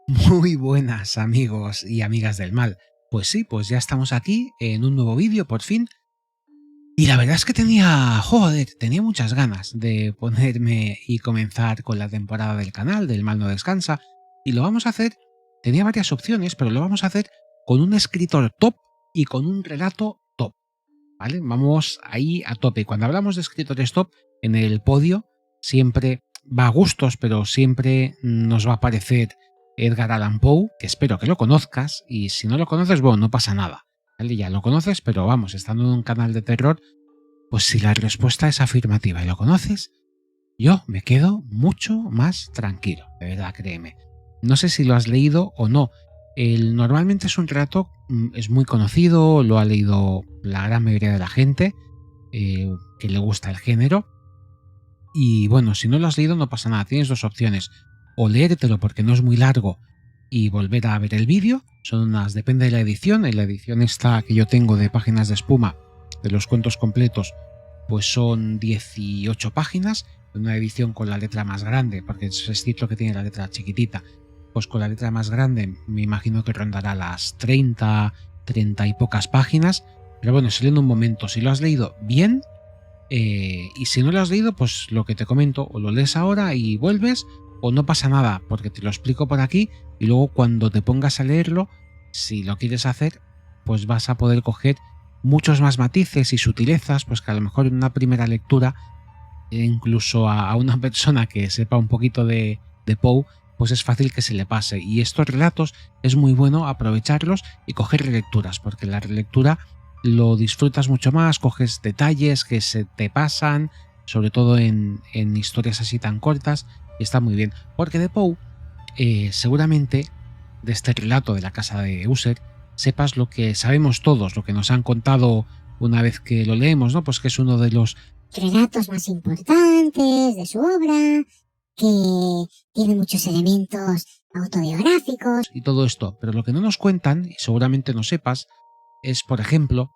Muy buenas amigos y amigas del mal. Pues sí, pues ya estamos aquí en un nuevo vídeo por fin. Y la verdad es que tenía muchas ganas de ponerme y comenzar con la temporada del canal del Mal no descansa. Y lo vamos a hacer, tenía varias opciones, pero lo vamos a hacer con un escritor top y con un relato top. ¿Vale? Vamos ahí a tope. Cuando hablamos de escritores top, en el podio siempre va a gustos, pero siempre nos va a aparecer Edgar Allan Poe, que espero que lo conozcas, y si no lo conoces, bueno, no pasa nada. ¿Vale? Ya lo conoces, pero vamos, estando en un canal de terror, pues si la respuesta es afirmativa y lo conoces, yo me quedo mucho más tranquilo, de verdad, créeme. No sé si lo has leído o no. Normalmente es un relato, es muy conocido, lo ha leído la gran mayoría de la gente que le gusta el género. Y bueno, si no lo has leído no pasa nada, tienes dos opciones. O leértelo porque no es muy largo y volver a ver el vídeo. Depende de la edición. En la edición esta que yo tengo de Páginas de Espuma, de los cuentos completos, pues son 18 páginas, una edición con la letra más grande, porque es cierto que tiene la letra chiquitita, pues con la letra más grande me imagino que rondará las 30 y pocas páginas, pero bueno, se lee en un momento. Si lo has leído bien, y si no lo has leído, pues lo que te comento, o lo lees ahora y vuelves, o no pasa nada, porque te lo explico por aquí, y luego cuando te pongas a leerlo, si lo quieres hacer, pues vas a poder coger muchos más matices y sutilezas, pues que a lo mejor en una primera lectura, incluso a una persona que sepa un poquito de Poe, pues es fácil que se le pase. Y estos relatos es muy bueno aprovecharlos y coger relecturas, porque la relectura lo disfrutas mucho más, coges detalles que se te pasan, sobre todo en historias así tan cortas, y está muy bien. Porque de Poe, seguramente, de este relato de la casa de User, sepas lo que sabemos todos, lo que nos han contado una vez que lo leemos, ¿no? Pues que es uno de los relatos más importantes de su obra, que tiene muchos elementos autobiográficos. y todo esto, pero lo que no nos cuentan, y seguramente no sepas, es, por ejemplo,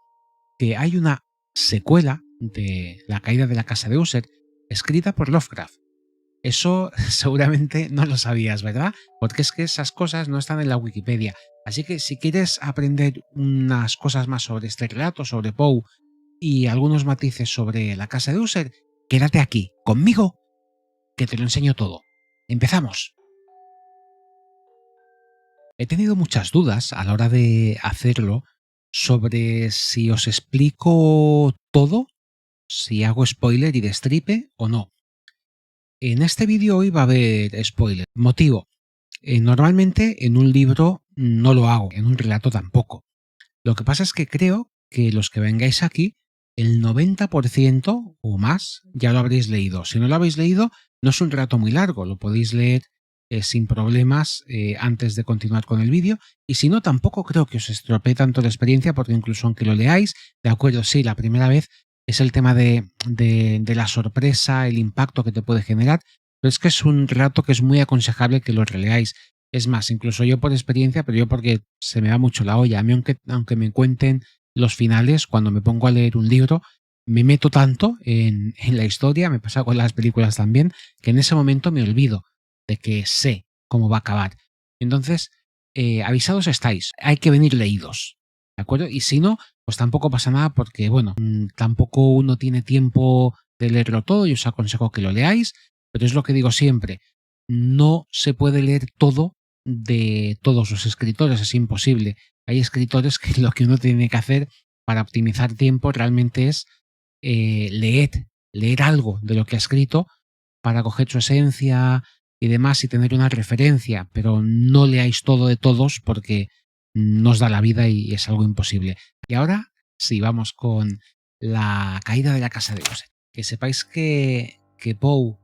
que hay una secuela de La caída de la casa de User escrita por Lovecraft. Eso seguramente no lo sabías, ¿verdad? Porque es que esas cosas no están en la Wikipedia. Así que si quieres aprender unas cosas más sobre este relato, sobre Poe y algunos matices sobre la casa de User, quédate aquí, conmigo, que te lo enseño todo. ¡Empezamos! He tenido muchas dudas a la hora de hacerlo sobre si os explico todo, si hago spoiler y destripe o no. En este vídeo hoy va a haber spoiler. Motivo: normalmente en un libro no lo hago, en un relato tampoco. Lo que pasa es que creo que los que vengáis aquí, el 90% o más ya lo habréis leído. Si no lo habéis leído, no es un relato muy largo, lo podéis leer sin problemas antes de continuar con el vídeo. Y si no, tampoco creo que os estropee tanto la experiencia, porque incluso aunque lo leáis, de acuerdo, sí, la primera vez es el tema de la sorpresa, el impacto que te puede generar, pero es que es un relato que es muy aconsejable que lo releáis. Es más, incluso yo por experiencia, pero yo porque se me va mucho la olla. A mí, aunque me cuenten los finales, cuando me pongo a leer un libro, me meto tanto en la historia, me pasa con las películas también, que en ese momento me olvido de que sé cómo va a acabar. Entonces, avisados estáis, hay que venir leídos, ¿de acuerdo? Y si no, pues tampoco pasa nada porque, bueno, tampoco uno tiene tiempo de leerlo todo, y os aconsejo que lo leáis, pero es lo que digo siempre, no se puede leer todo de todos los escritores, es imposible. Hay escritores que lo que uno tiene que hacer para optimizar tiempo realmente es leer algo de lo que ha escrito para coger su esencia y demás y tener una referencia, pero no leáis todo de todos porque no os da la vida y es algo imposible. Y ahora sí, vamos con La caída de la casa de Usher. Que sepáis que Poe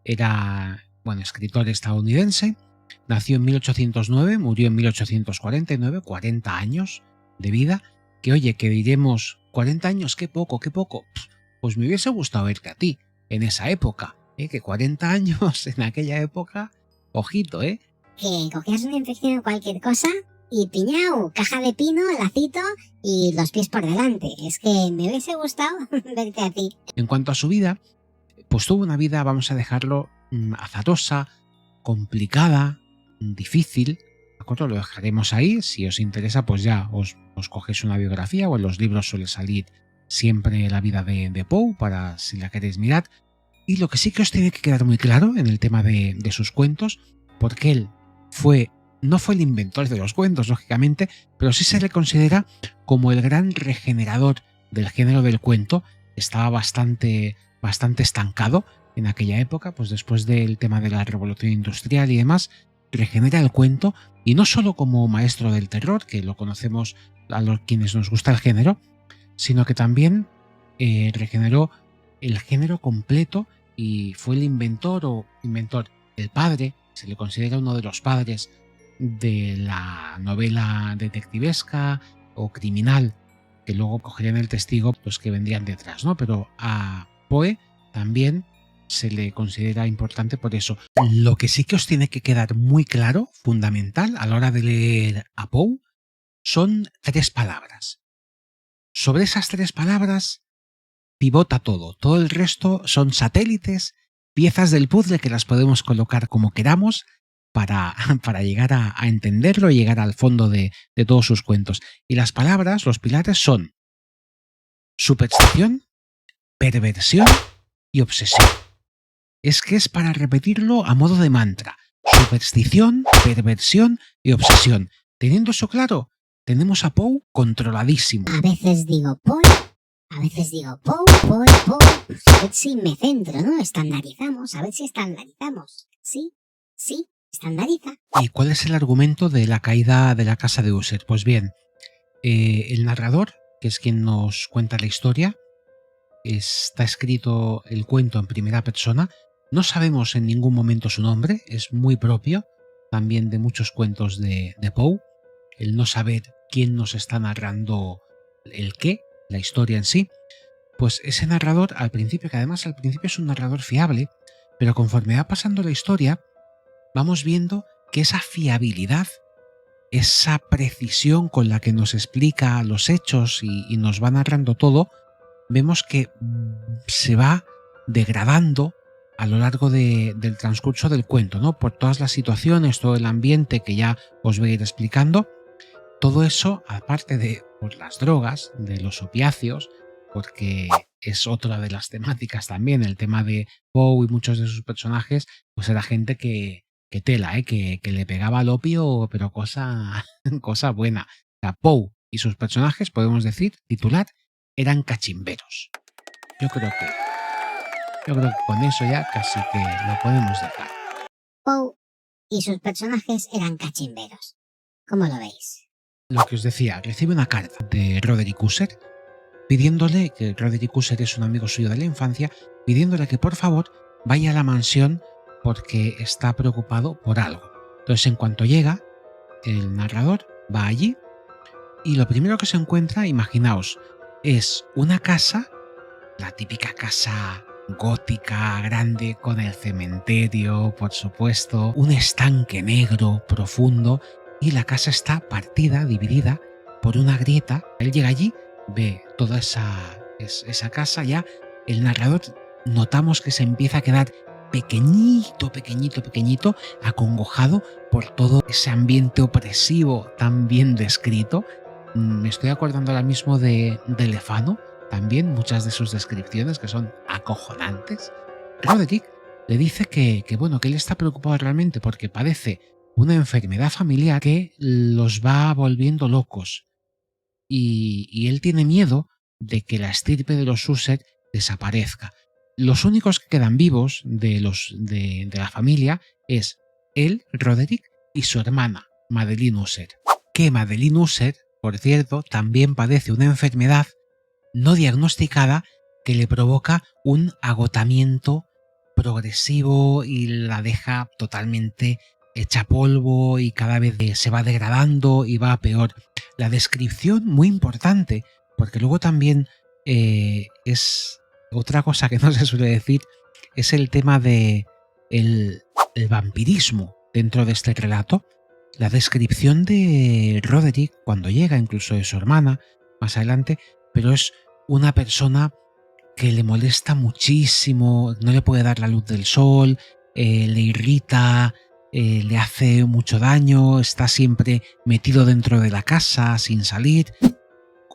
era, bueno, escritor estadounidense, nació en 1809, murió en 1849, 40 años de vida, que oye, que diremos, 40 años, qué poco, qué poco. Pues me hubiese gustado verte a ti, en esa época, que 40 años en aquella época, ojito, Que cogías una infección o cualquier cosa y piñao, caja de pino, lacito y los pies por delante. Es que me hubiese gustado verte a ti. En cuanto a su vida, pues tuvo una vida, vamos a dejarlo, azarosa, complicada, difícil, acuerdo? Lo dejaremos ahí. Si os interesa, pues ya os cogéis una biografía, o en los libros suele salir siempre la vida de Poe, para si la queréis mirar. Y lo que sí que os tiene que quedar muy claro en el tema de sus cuentos, porque él no fue el inventor de los cuentos, lógicamente, pero sí se le considera como el gran regenerador del género del cuento. Estaba bastante estancado en aquella época, pues después del tema de la revolución industrial y demás, regenera el cuento, y no solo como maestro del terror, que lo conocemos a los quienes nos gusta el género, sino que también regeneró el género completo y fue el inventor, el padre, se le considera uno de los padres de la novela detectivesca o criminal, que luego cogerían el testigo los que vendrían detrás, ¿no? Pero a Poe también se le considera importante por eso. Lo que sí que os tiene que quedar muy claro, fundamental, a la hora de leer a Poe, son 3 palabras. Sobre esas 3 palabras pivota todo. Todo el resto son satélites, piezas del puzzle que las podemos colocar como queramos para llegar a entenderlo y llegar al fondo de todos sus cuentos. Y las palabras, los pilares son superstición, perversión y obsesión. Es que es para repetirlo a modo de mantra. Superstición, perversión y obsesión. Teniendo eso claro, tenemos a Poe controladísimo. A veces digo Poe, a veces digo Poe. A ver si me centro, ¿no? Estandarizamos, a ver si estandarizamos. Sí, estandariza. ¿Y cuál es el argumento de la caída de la casa de User? Pues bien, el narrador, que es quien nos cuenta la historia, está escrito el cuento en primera persona. No sabemos en ningún momento su nombre, es muy propio también de muchos cuentos de Poe, el no saber quién nos está narrando el qué, la historia en sí. Pues ese narrador al principio, que además al principio es un narrador fiable, pero conforme va pasando la historia, vamos viendo que esa fiabilidad, esa precisión con la que nos explica los hechos y nos va narrando todo, vemos que se va degradando a lo largo del transcurso del cuento, ¿no? Por todas las situaciones, todo el ambiente que ya os voy a ir explicando. Todo eso, aparte de por las drogas, de los opiáceos, porque es otra de las temáticas también, el tema de Poe y muchos de sus personajes, pues era gente que tela, que le pegaba al opio, pero cosa buena. O sea, Poe y sus personajes, podemos decir, titular, eran cachimberos. Yo creo que con eso ya casi que lo podemos dejar. Poe y sus personajes eran cachimberos. ¿Cómo lo veis? Lo que os decía, recibe una carta de Roderick Usher pidiéndole, que Roderick Usher es un amigo suyo de la infancia, pidiéndole que por favor vaya a la mansión porque está preocupado por algo. Entonces, en cuanto llega, el narrador va allí y lo primero que se encuentra, imaginaos, es una casa, la típica casa gótica, grande, con el cementerio, por supuesto, un estanque negro profundo, y la casa está partida, dividida por una grieta. Él llega allí, ve toda esa casa, ya el narrador notamos que se empieza a quedar pequeñito, acongojado por todo ese ambiente opresivo tan bien descrito. Me estoy acordando ahora mismo de Lefano, también muchas de sus descripciones que son acojonantes. Roderick le dice que él está preocupado realmente porque padece una enfermedad familiar que los va volviendo locos y él tiene miedo de que la estirpe de los Usher desaparezca. Los únicos que quedan vivos de la familia es él, Roderick, y su hermana, Madeline Usher. Que Madeline Usher, por cierto, también padece una enfermedad no diagnosticada que le provoca un agotamiento progresivo y la deja totalmente hecha polvo y cada vez se va degradando y va a peor. La descripción muy importante, porque luego también es otra cosa que no se suele decir, es el tema de el vampirismo dentro de este relato. La descripción de Roderick cuando llega, incluso de su hermana más adelante, pero es una persona que le molesta muchísimo, no le puede dar la luz del sol, le irrita, le hace mucho daño, está siempre metido dentro de la casa sin salir.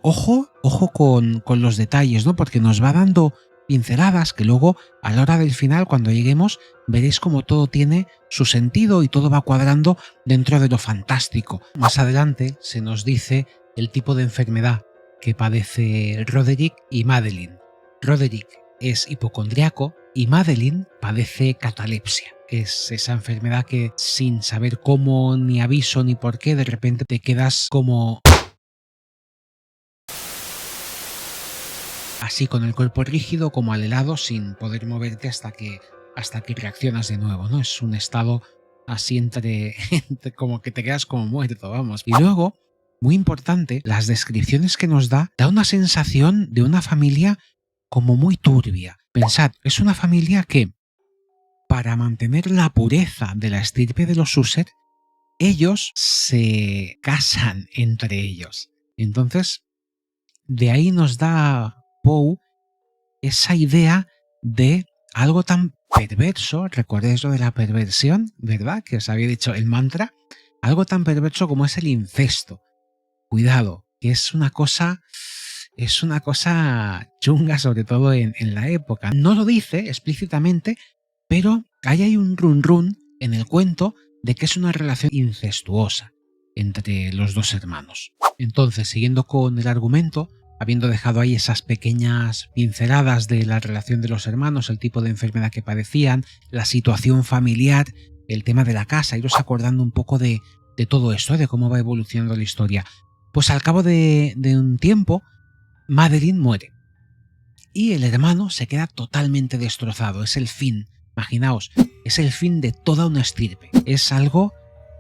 Ojo con los detalles, ¿no? Porque nos va dando pinceladas que luego, a la hora del final, cuando lleguemos, veréis como todo tiene su sentido y todo va cuadrando dentro de lo fantástico. Más adelante se nos dice el tipo de enfermedad que padece Roderick y Madeline. Roderick es hipocondriaco y Madeline padece catalepsia. Es esa enfermedad que, sin saber cómo, ni aviso, ni por qué, de repente te quedas como así, con el cuerpo rígido, como al helado, sin poder moverte hasta que reaccionas de nuevo, ¿no? Es un estado así entre como que te quedas como muerto, vamos. Y luego, muy importante, las descripciones que nos da una sensación de una familia como muy turbia. Pensad, es una familia que, para mantener la pureza de la estirpe de los Sussex, ellos se casan entre ellos. Entonces, de ahí nos da Poe esa idea de algo tan perverso. Recordéis lo de la perversión, ¿verdad? Que os había dicho el mantra. Algo tan perverso como es el incesto. Cuidado, que es una cosa chunga, sobre todo en la época. No lo dice explícitamente, pero ahí hay un run run en el cuento de que es una relación incestuosa entre los dos hermanos. Entonces, siguiendo con el argumento, habiendo dejado ahí esas pequeñas pinceladas de la relación de los hermanos, el tipo de enfermedad que padecían, la situación familiar, el tema de la casa, iros acordando un poco de todo esto, de cómo va evolucionando la historia. Pues al cabo de un tiempo, Madeline muere y el hermano se queda totalmente destrozado. Es el fin, imaginaos, es el fin de toda una estirpe. Es algo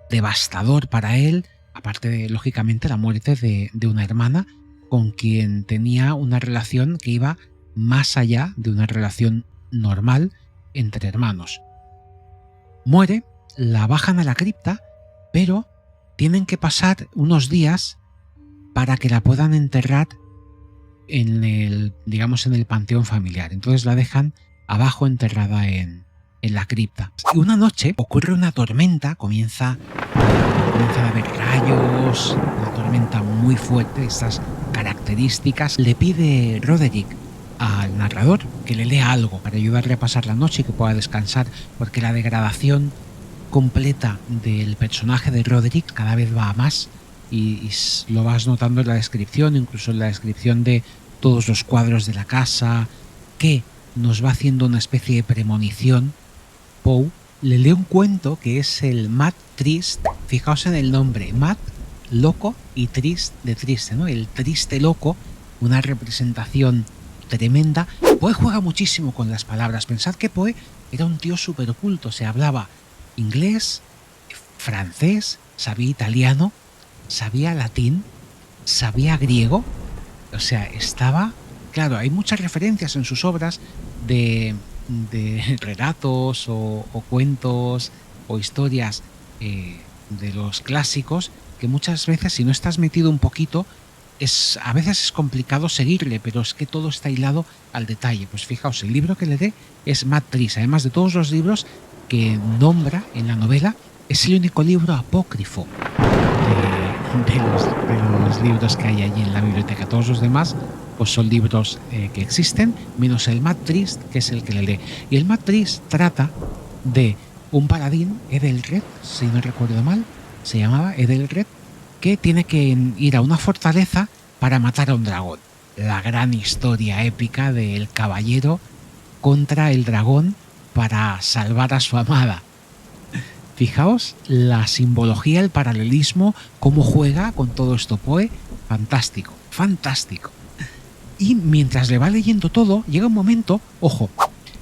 devastador para él, aparte de, lógicamente, la muerte de una hermana con quien tenía una relación que iba más allá de una relación normal entre hermanos. Muere, la bajan a la cripta, pero tienen que pasar unos días para que la puedan enterrar en el panteón familiar. Entonces la dejan abajo enterrada en la cripta. Y una noche ocurre una tormenta, comienzan a haber rayos, una tormenta muy fuerte, estas características. Le pide Roderick al narrador que le lea algo para ayudarle a pasar la noche y que pueda descansar, porque la degradación completa del personaje de Roderick cada vez va a más y lo vas notando en la descripción, incluso en la descripción de todos los cuadros de la casa, que nos va haciendo una especie de premonición. Poe le lee un cuento que es el Mad Trist. Fijaos en el nombre, Mad, loco, y Trist, de triste, ¿no? El triste loco, una representación tremenda. Poe juega muchísimo con las palabras. Pensad que Poe era un tío súper oculto, se hablaba inglés, francés, sabía italiano, sabía latín, sabía griego. O sea, estaba... Claro, hay muchas referencias en sus obras de relatos o cuentos o historias de los clásicos que muchas veces, si no estás metido un poquito, a veces es complicado seguirle, pero es que todo está hilado al detalle. Pues fijaos, el libro que le dé es Mad Trist. Además de todos los libros que nombra en la novela, es el único libro apócrifo de los libros que hay allí en la biblioteca. Todos los demás pues son libros que existen, menos el Mad Trist, que es el que le lee. Y el Mad Trist trata de un paladín, Edelred, si no recuerdo mal, se llamaba Edelred, que tiene que ir a una fortaleza para matar a un dragón. La gran historia épica del caballero contra el dragón para salvar a su amada. Fijaos la simbología, el paralelismo, cómo juega con todo esto Poe. Fantástico, fantástico. Y mientras le va leyendo todo, llega un momento, ojo,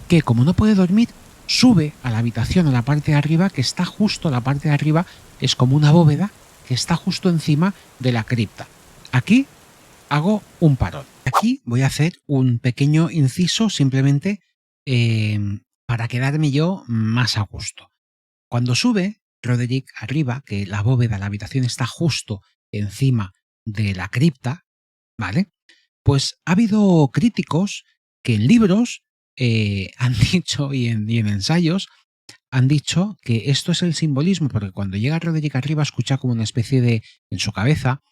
que como no puede dormir, sube a la habitación, a la parte de arriba, que está justo, la parte de arriba es como una bóveda que está justo encima de la cripta. Aquí hago un parón. Aquí voy a hacer un pequeño inciso simplemente para quedarme yo más a gusto. Cuando sube Roderick arriba, que la bóveda, la habitación está justo encima de la cripta, ¿vale? Pues ha habido críticos que en libros han dicho y en ensayos han dicho que esto es el simbolismo, porque cuando llega Roderick arriba escucha como una especie de, en su cabeza,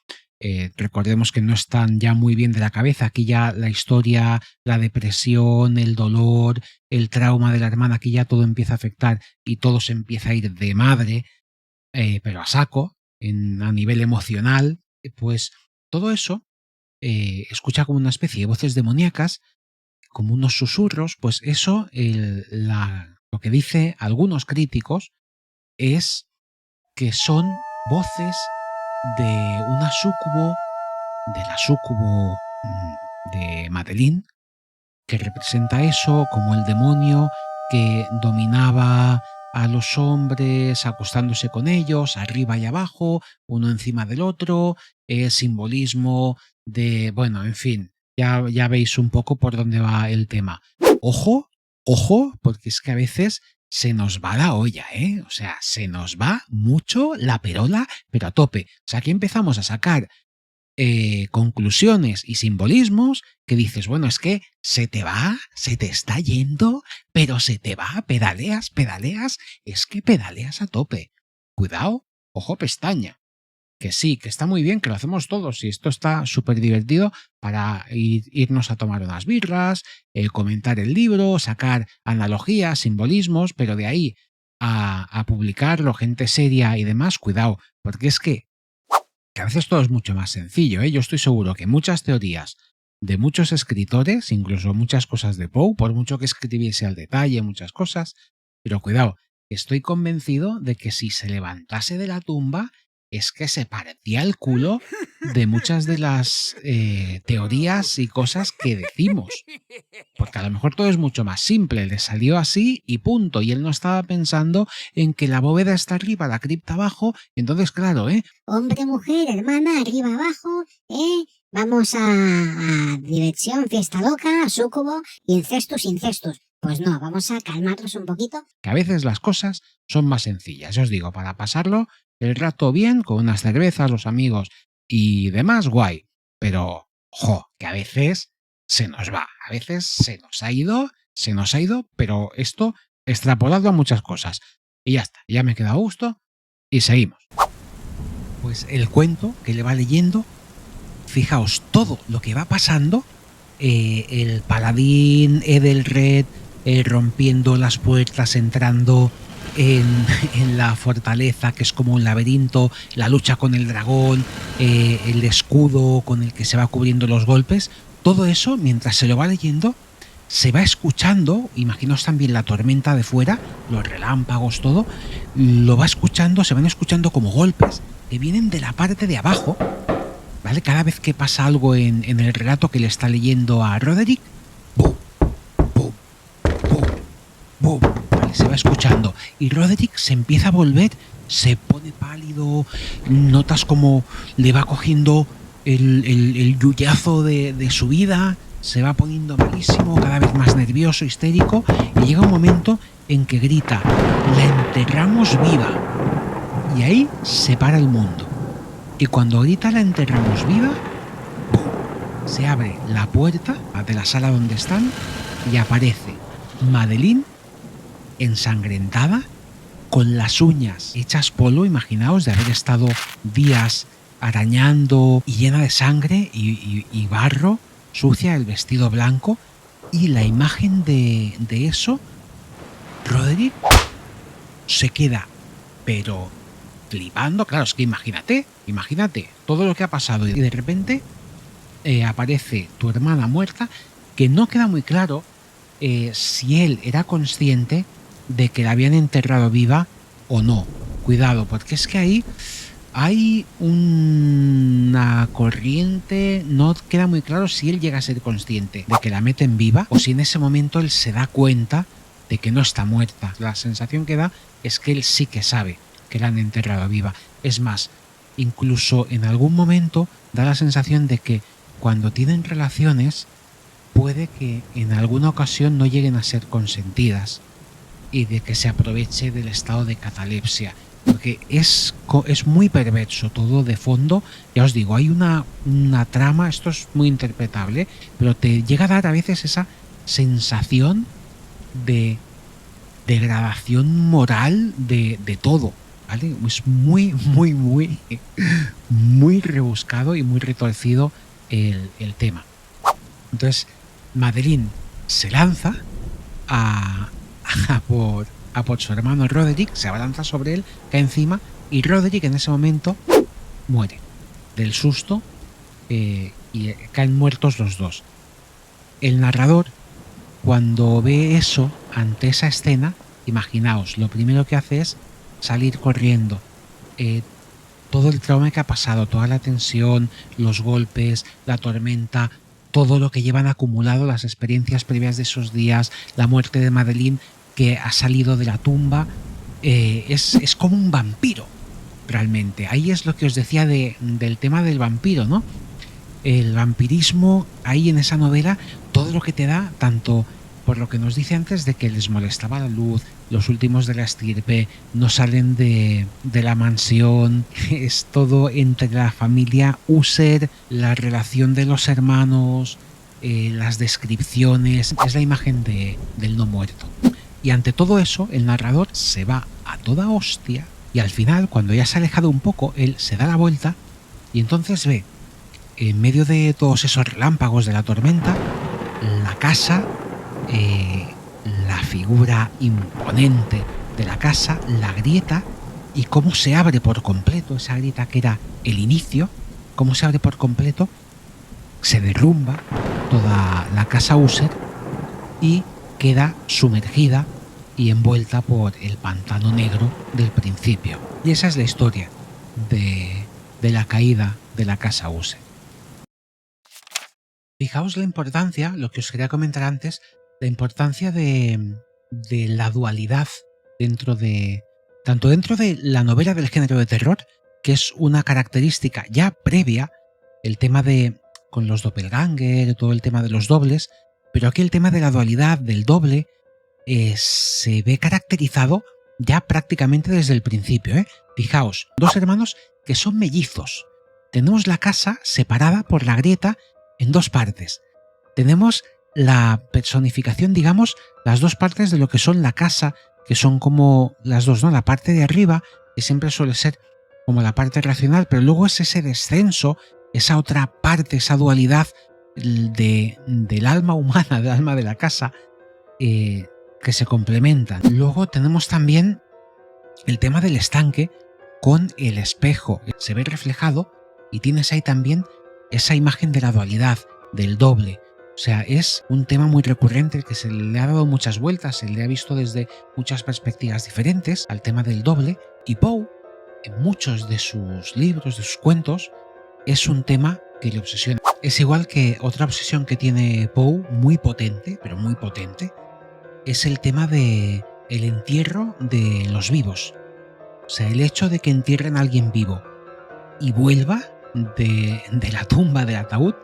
recordemos que no están ya muy bien de la cabeza, aquí ya la historia, la depresión, el dolor, el trauma de la hermana, aquí ya todo empieza a afectar y todo se empieza a ir de madre, pero a saco, a nivel emocional, pues todo eso escucha como una especie de voces demoníacas, como unos susurros, pues eso, lo que dice algunos críticos es que son voces de una súcubo, de la súcubo de Madeline, que representa eso como el demonio que dominaba a los hombres acostándose con ellos, arriba y abajo, uno encima del otro, simbolismo de, bueno, en fin, ya veis un poco por dónde va el tema. Ojo, ojo, porque es que a veces se nos va la olla, ¿eh? O sea, se nos va mucho la perola, pero a tope. O sea, aquí empezamos a sacar conclusiones y simbolismos que dices, bueno, es que se te va, se te está yendo, pero se te va, pedaleas, es que pedaleas a tope. Cuidado, ojo pestaña. Que sí, que está muy bien, que lo hacemos todos y esto está súper divertido para irnos a tomar unas birras, comentar el libro, sacar analogías, simbolismos, pero de ahí a publicarlo, gente seria y demás, cuidado, porque es que a veces todo es mucho más sencillo, ¿eh? Yo estoy seguro que muchas teorías de muchos escritores, incluso muchas cosas de Poe, por mucho que escribiese al detalle muchas cosas, pero cuidado, estoy convencido de que si se levantase de la tumba es que se partía el culo de muchas de las teorías y cosas que decimos. Porque a lo mejor todo es mucho más simple, le salió así y punto, y él no estaba pensando en que la bóveda está arriba, la cripta abajo, y entonces claro, hombre, mujer, hermana, arriba, abajo, vamos a diversión, fiesta loca, súcubo, incestus. Pues no, vamos a calmarnos un poquito. Que a veces las cosas son más sencillas, ya os digo, para pasarlo el rato bien, con unas cervezas, los amigos y demás, guay. Pero, que a veces se nos va, a veces se nos ha ido, pero esto extrapolado a muchas cosas. Y ya está, ya me he quedado a gusto y seguimos. Pues el cuento que le va leyendo, fijaos todo lo que va pasando, el paladín Edelred rompiendo las puertas, entrando en la fortaleza, que es como un laberinto, la lucha con el dragón, el escudo con el que se va cubriendo los golpes, todo eso, mientras se lo va leyendo, se va escuchando, imaginaos también la tormenta de fuera, los relámpagos, todo, lo va escuchando, se van escuchando como golpes que vienen de la parte de abajo, ¿vale? Cada vez que pasa algo en el relato que le está leyendo a Roderick, ¡bum! ¡Bum! ¡Bum! ¡Bum! ¿Vale? Se va escuchando y Roderick se empieza a volver, se pone pálido, notas como le va cogiendo el yuyazo de su vida, se va poniendo malísimo, cada vez más nervioso, histérico, y llega un momento en que grita: «¡La enterramos viva!». Y ahí se para el mundo. Y cuando grita «la enterramos viva», ¡pum!, se abre la puerta de la sala donde están y aparece Madeline ensangrentada, con las uñas hechas polvo, imaginaos, de haber estado días arañando, y llena de sangre y barro, sucia, el vestido blanco, y la imagen de eso, Roderick se queda, pero flipando. Claro, es que imagínate todo lo que ha pasado y de repente aparece tu hermana muerta, que no queda muy claro si él era consciente de que la habían enterrado viva o no. Cuidado, porque es que ahí hay una corriente, no queda muy claro si él llega a ser consciente de que la meten viva o si en ese momento él se da cuenta de que no está muerta. La sensación que da es que él sí que sabe que la han enterrado viva. Es más, incluso en algún momento da la sensación de que cuando tienen relaciones puede que en alguna ocasión no lleguen a ser consentidas y de que se aproveche del estado de catalepsia. Porque es muy perverso todo de fondo. Ya os digo, hay una trama, esto es muy interpretable, pero te llega a dar a veces esa sensación de degradación moral de todo, ¿vale? Es muy rebuscado y muy retorcido el tema. Entonces, Madeline se lanza a, a por su hermano Roderick, se abalanza sobre él, cae encima, y Roderick en ese momento muere del susto, y caen muertos los dos. El narrador, cuando ve eso ante esa escena, imaginaos, lo primero que hace es salir corriendo. Todo el trauma que ha pasado, toda la tensión, los golpes, la tormenta, todo lo que llevan acumulado, las experiencias previas de esos días, la muerte de Madeline que ha salido de la tumba, es como un vampiro, realmente. Ahí es lo que os decía del tema del vampiro, ¿no? El vampirismo, ahí en esa novela, todo lo que te da, tanto por lo que nos dice antes de que les molestaba la luz, los últimos de la estirpe no salen de la mansión, es todo entre la familia User, la relación de los hermanos, las descripciones, es la imagen del no muerto. Y ante todo eso, el narrador se va a toda hostia y al final, cuando ya se ha alejado un poco, él se da la vuelta y entonces ve, en medio de todos esos relámpagos de la tormenta, la casa, la figura imponente de la casa, la grieta, y cómo se abre por completo esa grieta que era el inicio, cómo se abre por completo, se derrumba toda la casa User y queda sumergida y envuelta por el pantano negro del principio. Y esa es la historia de la caída de la casa User. Fijaos la importancia, lo que os quería comentar antes, la importancia de la dualidad tanto dentro de la novela del género de terror, que es una característica ya previa, el tema con los doppelganger, todo el tema de los dobles, pero aquí el tema de la dualidad del doble se ve caracterizado ya prácticamente desde el principio, ¿eh? Fijaos, dos hermanos que son mellizos. Tenemos la casa separada por la grieta en dos partes. Tenemos la personificación, digamos, las dos partes de lo que son la casa, que son como las dos, ¿no? La parte de arriba, que siempre suele ser como la parte racional, pero luego es ese descenso, esa otra parte, esa dualidad del alma humana, del alma de la casa, que se complementan. Luego tenemos también el tema del estanque con el espejo. Se ve reflejado y tienes ahí también esa imagen de la dualidad, del doble. O sea, es un tema muy recurrente que se le ha dado muchas vueltas, se le ha visto desde muchas perspectivas diferentes al tema del doble, y Poe, en muchos de sus libros, de sus cuentos, es un tema que le obsesiona. Es igual que otra obsesión que tiene Poe, muy potente, pero muy potente, es el tema de el entierro de los vivos. O sea, el hecho de que entierren a alguien vivo y vuelva de la tumba, del ataúd,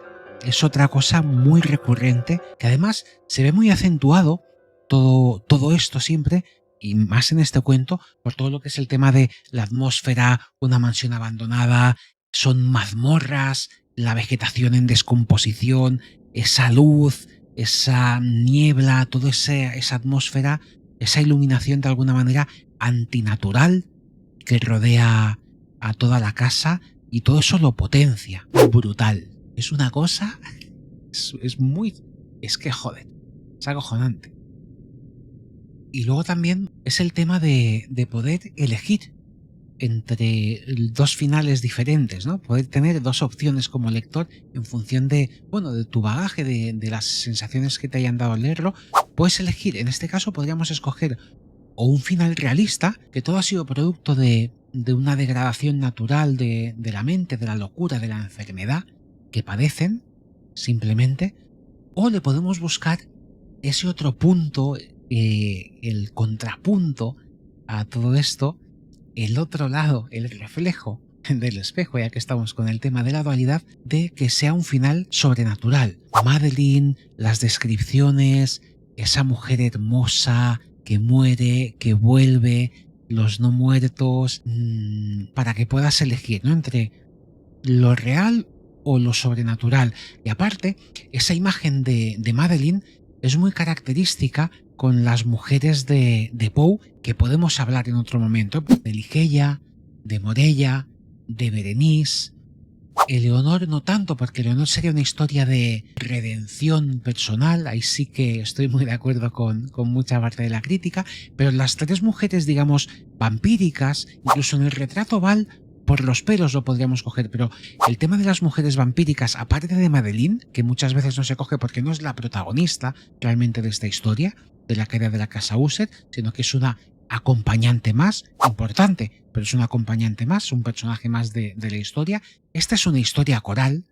es otra cosa muy recurrente, que además se ve muy acentuado todo esto siempre, y más en este cuento, por todo lo que es el tema de la atmósfera, una mansión abandonada, son mazmorras, la vegetación en descomposición, esa luz, esa niebla, toda esa atmósfera, esa iluminación de alguna manera antinatural que rodea a toda la casa, y todo eso lo potencia. Brutal. Es una cosa... Es que joder. Es acojonante. Y luego también es el tema de poder elegir entre dos finales diferentes, ¿no? Poder tener dos opciones como lector en función de tu bagaje, de las sensaciones que te hayan dado al leerlo. Puedes elegir, en este caso podríamos escoger o un final realista, que todo ha sido producto de una degradación natural de la mente, de la locura, de la enfermedad que padecen, simplemente, o le podemos buscar ese otro punto, el contrapunto a todo esto, el otro lado, el reflejo del espejo, ya que estamos con el tema de la dualidad, de que sea un final sobrenatural. Madeline, las descripciones, esa mujer hermosa que muere, que vuelve, los no muertos, para que puedas elegir, ¿no?, entre lo real o lo sobrenatural. Y aparte, esa imagen de Madeline es muy característica con las mujeres de Poe, que podemos hablar en otro momento, de Ligeia, de Morella, de Berenice. Eleonor no tanto, porque Eleonor sería una historia de redención personal, ahí sí que estoy muy de acuerdo con mucha parte de la crítica, pero las tres mujeres, digamos, vampíricas, incluso en el retrato Val, por los pelos lo podríamos coger, pero el tema de las mujeres vampíricas, aparte de Madeleine, que muchas veces no se coge porque no es la protagonista realmente de esta historia, de la caída de la casa User, sino que es una acompañante más, importante, pero es un acompañante más, un personaje más de la historia. Esta es una historia coral,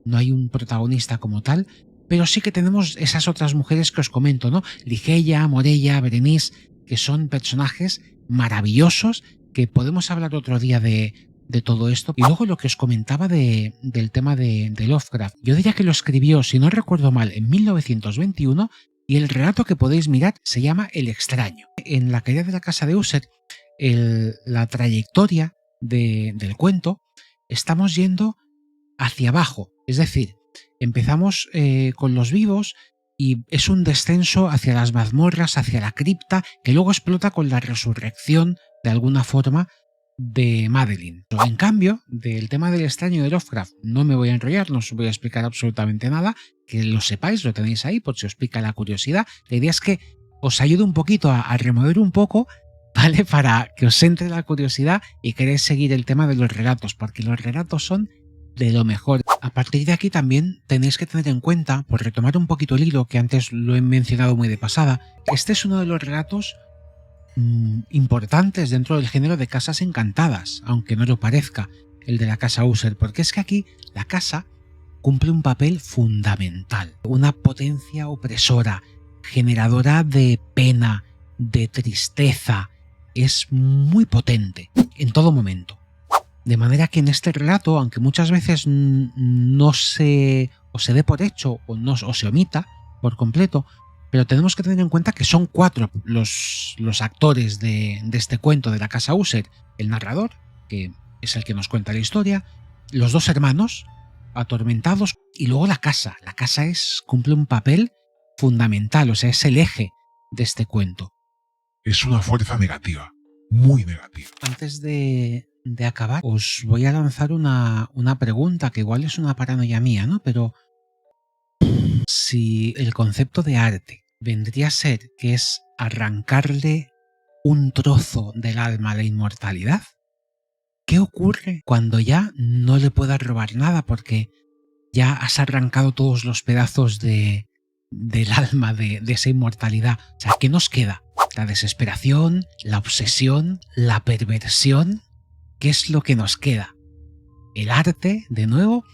no hay un protagonista como tal, pero sí que tenemos esas otras mujeres que os comento, ¿no? Ligeia, Morella, Berenice, que son personajes maravillosos, que podemos hablar otro día de todo esto. Y luego lo que os comentaba del tema de Lovecraft. Yo diría que lo escribió, si no recuerdo mal, en 1921, y el relato que podéis mirar se llama El extraño. En la caída de la casa de User, la trayectoria del cuento, estamos yendo hacia abajo. Es decir, empezamos con los vivos y es un descenso hacia las mazmorras, hacia la cripta, que luego explota con la resurrección, de alguna forma, de Madeleine. En cambio, del tema del extraño de Lovecraft no me voy a enrollar, no os voy a explicar absolutamente nada, que lo sepáis, lo tenéis ahí por si os pica la curiosidad. La idea es que os ayude un poquito a remover un poco, ¿vale? Para que os entre la curiosidad y queréis seguir el tema de los relatos, porque los relatos son de lo mejor. A partir de aquí también tenéis que tener en cuenta, por retomar un poquito el hilo que antes lo he mencionado muy de pasada, este es uno de los relatos importantes dentro del género de casas encantadas, aunque no lo parezca, el de la casa User, porque es que aquí la casa cumple un papel fundamental, una potencia opresora, generadora de pena, de tristeza, es muy potente en todo momento. De manera que en este relato, aunque muchas veces no se dé por hecho o se omita por completo, pero tenemos que tener en cuenta que son 4 los actores de este cuento de la casa User: el narrador, que es el que nos cuenta la historia, los 2 hermanos atormentados y luego la casa. La casa cumple un papel fundamental, o sea, es el eje de este cuento. Es una fuerza negativa, muy negativa. Antes de acabar, os voy a lanzar una pregunta que igual es una paranoia mía, ¿no? Pero si el concepto de arte vendría a ser que es arrancarle un trozo del alma a la inmortalidad, ¿qué ocurre cuando ya no le puedas robar nada porque ya has arrancado todos los pedazos del alma de esa inmortalidad? O sea, ¿qué nos queda? ¿La desesperación? ¿La obsesión? ¿La perversión? ¿Qué es lo que nos queda? ¿El arte, de nuevo?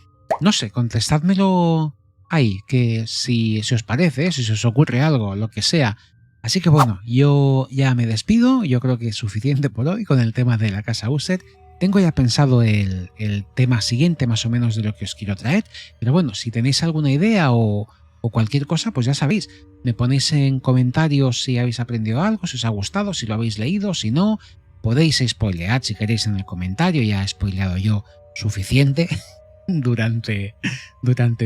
No sé, contestádmelo ahí, que si os parece, si se os ocurre algo, lo que sea. Así que bueno, yo ya me despido, yo creo que es suficiente por hoy con el tema de la casa User. Tengo ya pensado el tema siguiente más o menos de lo que os quiero traer, pero bueno, si tenéis alguna idea o cualquier cosa, pues ya sabéis, me ponéis en comentarios si habéis aprendido algo, si os ha gustado, si lo habéis leído, si no, podéis spoilear si queréis en el comentario, ya he spoileado yo suficiente durante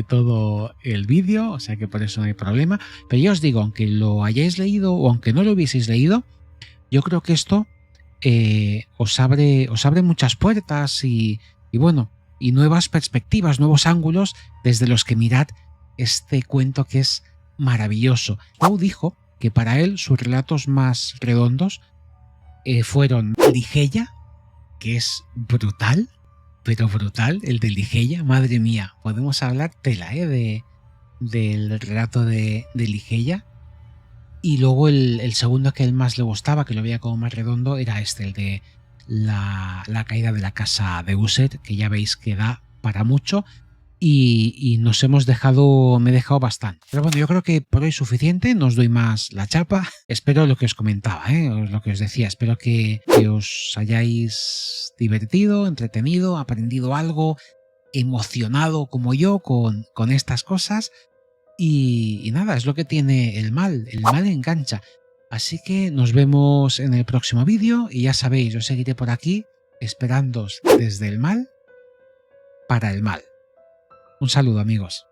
todo el vídeo, o sea que por eso no hay problema, pero yo os digo, aunque lo hayáis leído o aunque no lo hubieseis leído, yo creo que esto os abre muchas puertas y bueno, y nuevas perspectivas, nuevos ángulos desde los que mirad este cuento que es maravilloso. Poe dijo que para él sus relatos más redondos fueron Ligeia, que es brutal, pero brutal, el de Ligeia, madre mía, podemos hablar tela del relato de Ligeia. Y luego el segundo que a él más le gustaba, que lo veía como más redondo, era el de la caída de la casa de User, que ya veis que da para mucho. Y me he dejado bastante. Pero bueno, yo creo que por hoy es suficiente, no os doy más la chapa. Espero lo que os comentaba, lo que os decía, espero que os hayáis divertido, entretenido, aprendido algo, emocionado como yo con estas cosas. Y nada, es lo que tiene el mal engancha. Así que nos vemos en el próximo vídeo y ya sabéis, yo seguiré por aquí esperándoos desde el mal para el mal. Un saludo, amigos.